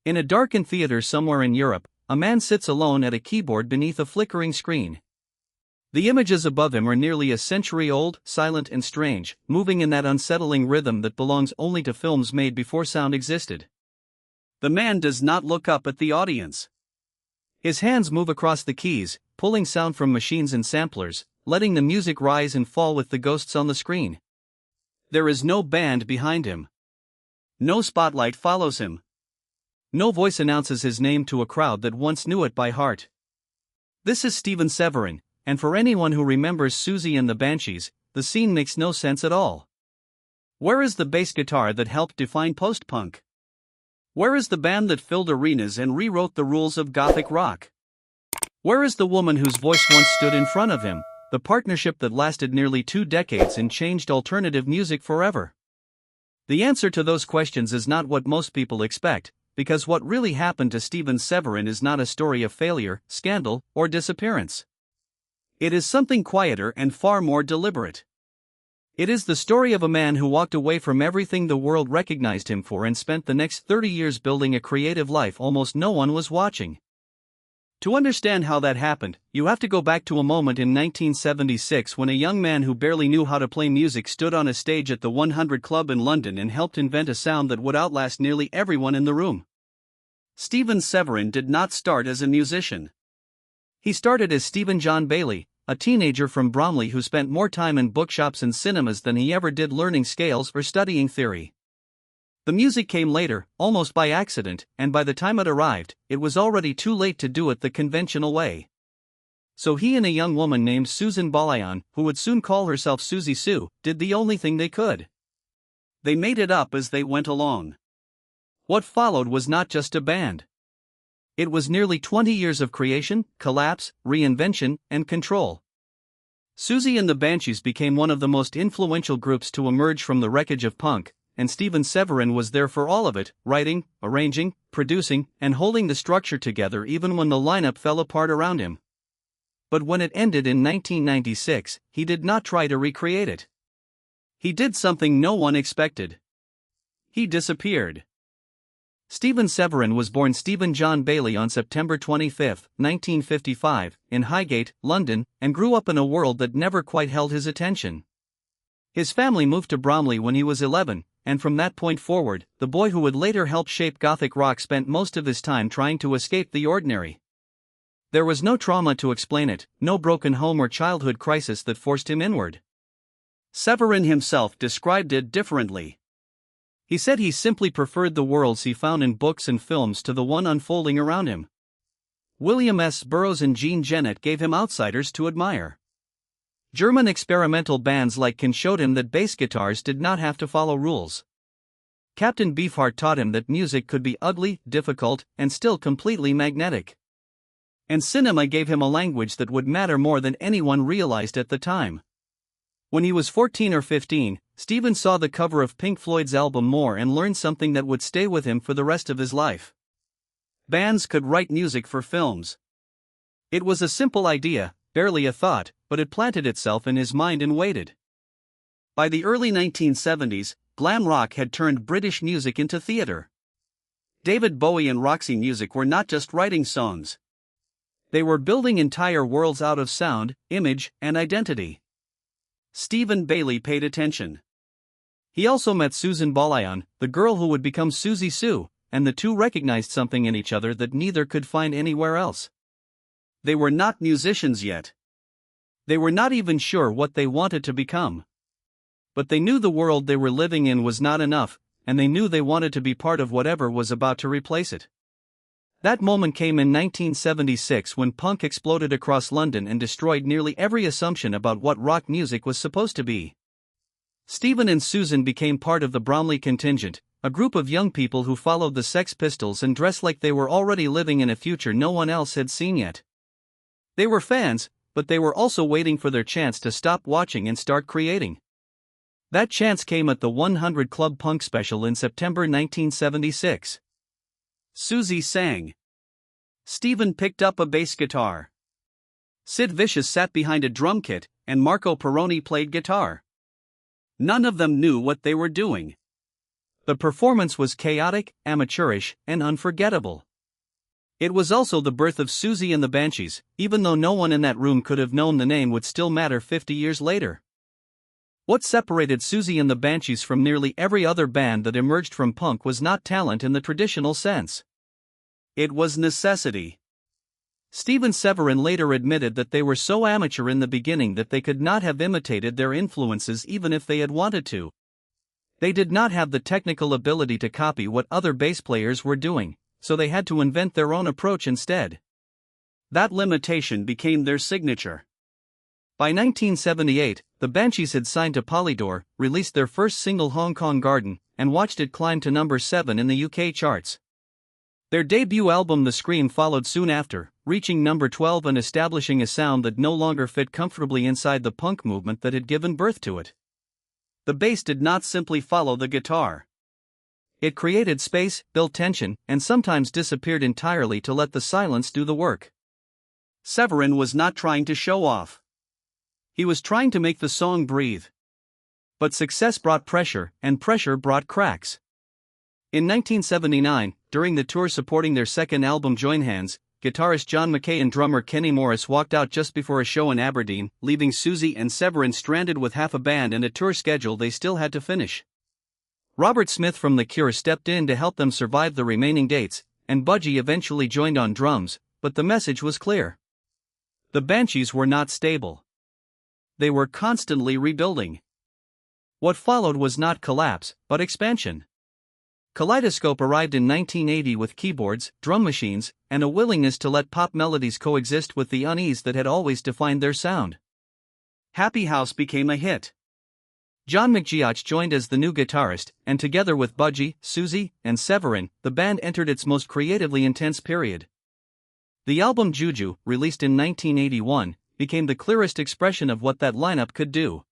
In a darkened theater somewhere in Europe, a man sits alone at a keyboard beneath a flickering screen. The images above him are nearly a century old, silent and strange, moving in that unsettling rhythm that belongs only to films made before sound existed. The man does not look up at the audience. His hands move across the keys, pulling sound from machines and samplers, letting the music rise and fall with the ghosts on the screen. There is no band behind him. No spotlight follows him. No voice announces his name to a crowd that once knew it by heart. This is Steven Severin, and for anyone who remembers Siouxsie and the Banshees, the scene makes no sense at all. Where is the bass guitar that helped define post-punk? Where is the band that filled arenas and rewrote the rules of gothic rock? Where is the woman whose voice once stood in front of him, the partnership that lasted nearly 2 decades and changed alternative music forever? The answer to those questions is not what most people expect, because what really happened to Steven Severin is not a story of failure, scandal, or disappearance. It is something quieter and far more deliberate. It is the story of a man who walked away from everything the world recognized him for and spent the next 30 years building a creative life almost no one was watching. To understand how that happened, you have to go back to a moment in 1976 when a young man who barely knew how to play music stood on a stage at the 100 Club in London and helped invent a sound that would outlast nearly everyone in the room. Steven Severin did not start as a musician. He started as Stephen John Bailey, a teenager from Bromley who spent more time in bookshops and cinemas than he ever did learning scales or studying theory. The music came later, almost by accident, and by the time it arrived, it was already too late to do it the conventional way. So he and a young woman named Susan Balayan, who would soon call herself Siouxsie Sue, did the only thing they could. They made it up as they went along. What followed was not just a band. It was nearly 20 years of creation, collapse, reinvention, and control. Siouxsie and the Banshees became one of the most influential groups to emerge from the wreckage of punk, and Steven Severin was there for all of it, writing, arranging, producing, and holding the structure together even when the lineup fell apart around him. But when it ended in 1996, he did not try to recreate it. He did something no one expected. He disappeared. Steven Severin was born Stephen John Bailey on September 25, 1955, in Highgate, London, and grew up in a world that never quite held his attention. His family moved to Bromley when he was 11, and from that point forward, the boy who would later help shape Gothic rock spent most of his time trying to escape the ordinary. There was no trauma to explain it, no broken home or childhood crisis that forced him inward. Severin himself described it differently. He said he simply preferred the worlds he found in books and films to the one unfolding around him. William S. Burroughs and Jean Genet gave him outsiders to admire. German experimental bands like Can showed him that bass guitars did not have to follow rules. Captain Beefheart taught him that music could be ugly, difficult, and still completely magnetic. And cinema gave him a language that would matter more than anyone realized at the time. When he was 14 or 15, Steven saw the cover of Pink Floyd's album More and learned something that would stay with him for the rest of his life. Bands could write music for films. It was a simple idea, barely a thought, but it planted itself in his mind and waited. By the early 1970s, glam rock had turned British music into theater. David Bowie and Roxy Music were not just writing songs. They were building entire worlds out of sound, image, and identity. Stephen Bailey paid attention. He also met Susan Balayan, the girl who would become Siouxsie Sue, and the two recognized something in each other that neither could find anywhere else. They were not musicians yet. They were not even sure what they wanted to become. But they knew the world they were living in was not enough, and they knew they wanted to be part of whatever was about to replace it. That moment came in 1976 when punk exploded across London and destroyed nearly every assumption about what rock music was supposed to be. Stephen and Susan became part of the Bromley contingent, a group of young people who followed the Sex Pistols and dressed like they were already living in a future no one else had seen yet. They were fans, but they were also waiting for their chance to stop watching and start creating. That chance came at the 100 Club Punk Special in September 1976. Siouxsie sang. Stephen picked up a bass guitar. Sid Vicious sat behind a drum kit, and Marco Perrone played guitar. None of them knew what they were doing. The performance was chaotic, amateurish, and unforgettable. It was also the birth of Siouxsie and the Banshees, even though no one in that room could have known the name would still matter 50 years later. What separated Siouxsie and the Banshees from nearly every other band that emerged from punk was not talent in the traditional sense. It was necessity. Steven Severin later admitted that they were so amateur in the beginning that they could not have imitated their influences even if they had wanted to. They did not have the technical ability to copy what other bass players were doing, so they had to invent their own approach instead. That limitation became their signature. By 1978, the Banshees had signed to Polydor, released their first single Hong Kong Garden, and watched it climb to number 7 in the UK charts. Their debut album The Scream followed soon after, reaching number 12 and establishing a sound that no longer fit comfortably inside the punk movement that had given birth to it. The bass did not simply follow the guitar. It created space, built tension, and sometimes disappeared entirely to let the silence do the work. Severin was not trying to show off. He was trying to make the song breathe. But success brought pressure, and pressure brought cracks. In 1979, during the tour supporting their second album Join Hands, guitarist John Mackay and drummer Kenny Morris walked out just before a show in Aberdeen, leaving Siouxsie and Severin stranded with half a band and a tour schedule they still had to finish. Robert Smith from The Cure stepped in to help them survive the remaining dates, and Budgie eventually joined on drums, but the message was clear. The Banshees were not stable. They were constantly rebuilding. What followed was not collapse, but expansion. Kaleidoscope arrived in 1980 with keyboards, drum machines, and a willingness to let pop melodies coexist with the unease that had always defined their sound. Happy House became a hit. John McGeoch joined as the new guitarist, and together with Budgie, Siouxsie, and Severin, the band entered its most creatively intense period. The album Juju, released in 1981, became the clearest expression of what that lineup could do.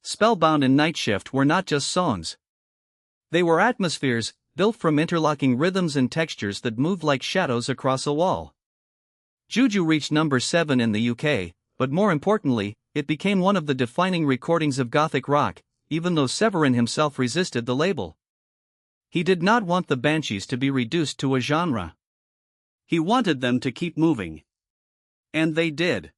Spellbound and Night Shift were not just songs. They were atmospheres, built from interlocking rhythms and textures that moved like shadows across a wall. Juju reached number 7 in the UK, but more importantly, it became one of the defining recordings of gothic rock, even though Severin himself resisted the label. He did not want the Banshees to be reduced to a genre. He wanted them to keep moving. And they did.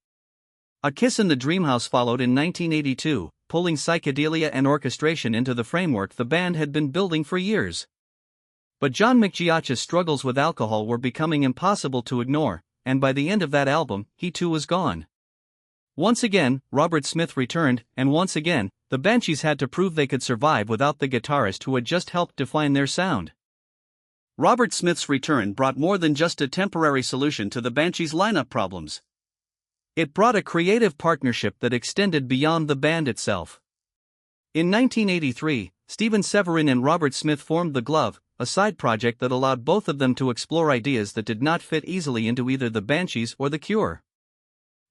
A Kiss in the Dreamhouse followed in 1982, pulling psychedelia and orchestration into the framework the band had been building for years. But John McGeoch's struggles with alcohol were becoming impossible to ignore, and by the end of that album, he too was gone. Once again, Robert Smith returned, and once again, the Banshees had to prove they could survive without the guitarist who had just helped define their sound. Robert Smith's return brought more than just a temporary solution to the Banshees' lineup problems. It brought a creative partnership that extended beyond the band itself. In 1983, Steven Severin and Robert Smith formed The Glove, a side project that allowed both of them to explore ideas that did not fit easily into either the Banshees or The Cure.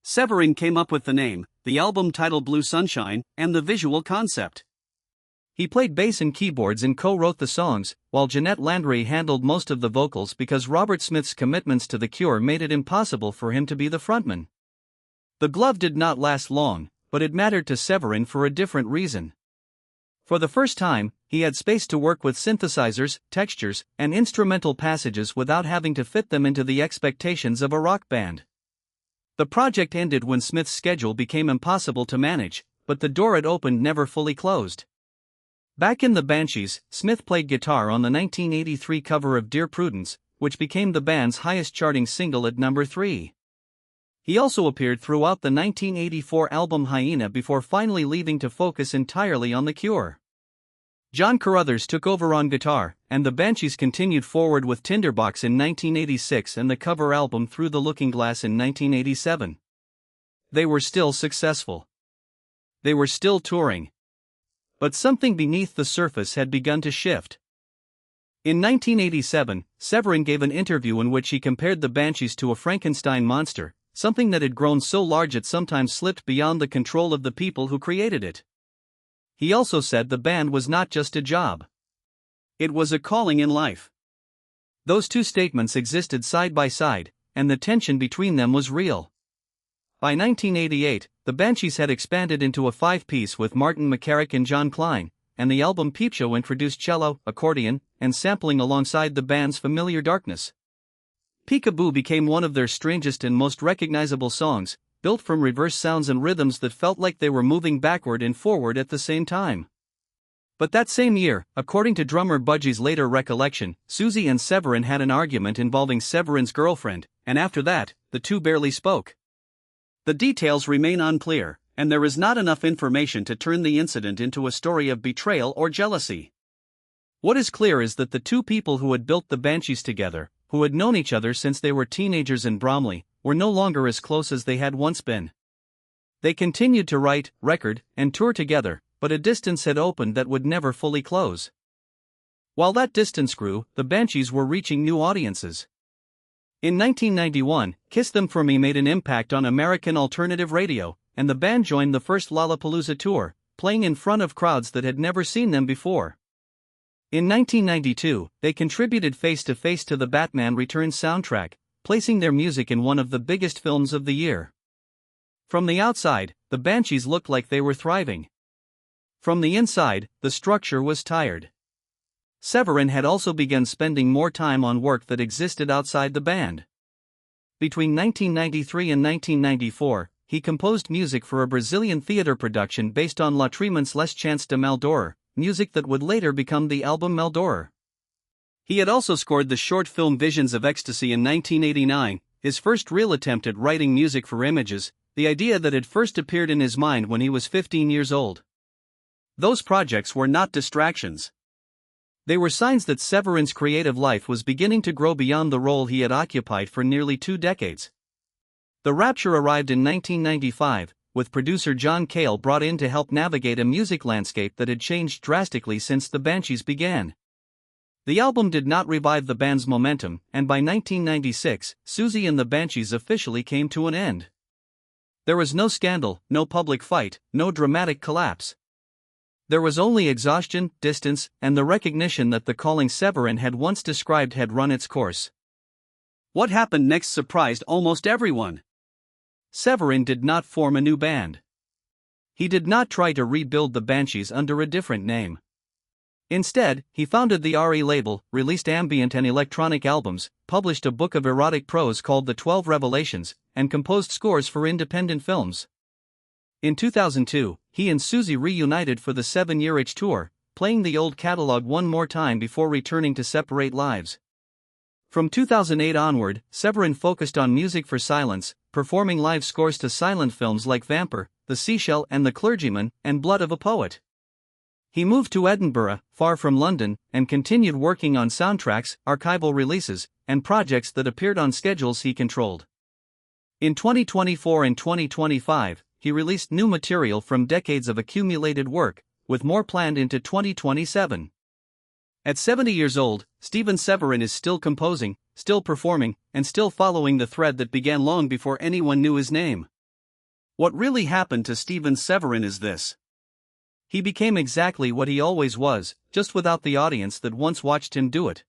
Severin came up with the name, the album title Blue Sunshine, and the visual concept. He played bass and keyboards and co-wrote the songs, while Jeanette Landry handled most of the vocals because Robert Smith's commitments to The Cure made it impossible for him to be the frontman. The Glove did not last long, but it mattered to Severin for a different reason. For the first time, he had space to work with synthesizers, textures, and instrumental passages without having to fit them into the expectations of a rock band. The project ended when Smith's schedule became impossible to manage, but the door it opened never fully closed. Back in the Banshees, Smith played guitar on the 1983 cover of Dear Prudence, which became the band's highest-charting single at number 3. He also appeared throughout the 1984 album Hyena before finally leaving to focus entirely on The Cure. John Carruthers took over on guitar, and the Banshees continued forward with Tinderbox in 1986 and the cover album Through the Looking Glass in 1987. They were still successful. They were still touring. But something beneath the surface had begun to shift. In 1987, Severin gave an interview in which he compared the Banshees to a Frankenstein monster, something that had grown so large it sometimes slipped beyond the control of the people who created it. He also said the band was not just a job. It was a calling in life. Those two statements existed side by side, and the tension between them was real. By 1988, the Banshees had expanded into a 5-piece with Martin McCarrick and John Klein, and the album Peep Show introduced cello, accordion, and sampling alongside the band's familiar darkness. Peekaboo became one of their strangest and most recognizable songs, built from reverse sounds and rhythms that felt like they were moving backward and forward at the same time. But that same year, according to drummer Budgie's later recollection, Siouxsie and Severin had an argument involving Severin's girlfriend, and after that, the two barely spoke. The details remain unclear, and there is not enough information to turn the incident into a story of betrayal or jealousy. What is clear is that the two people who had built the Banshees together, who had known each other since they were teenagers in Bromley, were no longer as close as they had once been. They continued to write, record, and tour together, but a distance had opened that would never fully close. While that distance grew, the Banshees were reaching new audiences. In 1991, Kiss Them For Me made an impact on American alternative radio, and the band joined the first Lollapalooza tour, playing in front of crowds that had never seen them before. In 1992, they contributed Face to Face to the Batman Returns soundtrack, placing their music in one of the biggest films of the year. From the outside, the Banshees looked like they were thriving. From the inside, the structure was tired. Severin had also begun spending more time on work that existed outside the band. Between 1993 and 1994, he composed music for a Brazilian theater production based on Lautréamont's Les Chants de Maldoror, music that would later become the album Maldoror. He had also scored the short film Visions of Ecstasy in 1989, his first real attempt at writing music for images, the idea that had first appeared in his mind when he was 15 years old. Those projects were not distractions. They were signs that Severin's creative life was beginning to grow beyond the role he had occupied for nearly 2 decades. The rapture arrived in 1995, with producer John Cale brought in to help navigate a music landscape that had changed drastically since the Banshees began. The album did not revive the band's momentum, and by 1996, Siouxsie and the Banshees officially came to an end. There was no scandal, no public fight, no dramatic collapse. There was only exhaustion, distance, and the recognition that the calling Severin had once described had run its course. What happened next surprised almost everyone. Severin did not form a new band. He did not try to rebuild the Banshees under a different name. Instead, he founded the RE label, released ambient and electronic albums, published a book of erotic prose called The 12 Revelations, and composed scores for independent films. In 2002, he and Siouxsie reunited for the 7-year tour, playing the old catalog one more time before returning to separate lives. From 2008 onward, Severin focused on music for silence, performing live scores to silent films like Vampire, The Seashell and The Clergyman, and Blood of a Poet. He moved to Edinburgh, far from London, and continued working on soundtracks, archival releases, and projects that appeared on schedules he controlled. In 2024 and 2025, he released new material from decades of accumulated work, with more planned into 2027. At 70 years old, Steven Severin is still composing, still performing, and still following the thread that began long before anyone knew his name. What really happened to Steven Severin is this. He became exactly what he always was, just without the audience that once watched him do it.